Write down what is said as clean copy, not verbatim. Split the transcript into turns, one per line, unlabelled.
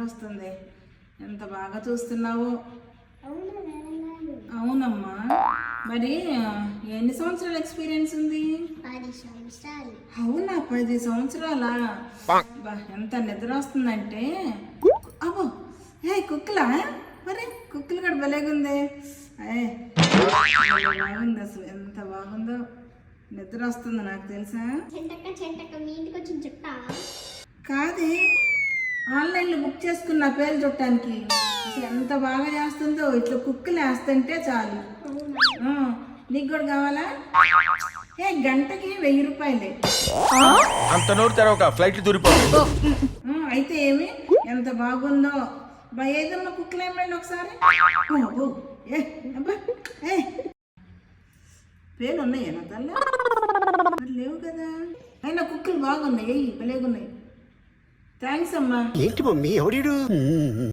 వస్తుంది. ఎంత బాగా చూస్తున్నావు. అవునమ్మా. మరి ఎన్ని సంవత్సరాల ఎక్స్పీరియన్స్ ఉంది?
10 సంవత్సరాలు.
అవునా, 10 సంవత్సరాలా? ఎంత నిద్ర వస్తుందంటే. అబ్బో, కుక్కలా? మరి కుక్కలు కూడా భలేగుంది. బాగుంది, అసలు ఎంత బాగుందో. నిద్ర వస్తుంది నాకు తెలుసా.
చెంటక్క మీ ఇంటికి వచ్చి చెప్తా.
కాదే, ఆన్లైన్లో బుక్ చేసుకున్న పేర్లు చుట్టానికి. అసలు ఎంత బాగా చేస్తుందో. ఇట్లా కుక్కలు వేస్తుంటే చాలు. నీకు కూడా కావాలా? గంటకి 1000 రూపాయలే.
అంత నోరు తెరవక ఫ్లైట్ దూరిపోతుంది.
అయితే ఏమి, ఎంత బాగుందో. ఏదమ్మా కుక్కలు ఏమండి ఒకసారి. పేర్లు ఉన్నాయా నా తల్ల? లేవు కదా. అయినా కుక్కలు బాగున్నాయి, భలేగున్నాయి. థ్యాంక్స్ అమ్మా.
ఏంటి మమ్మీ ఎవడు?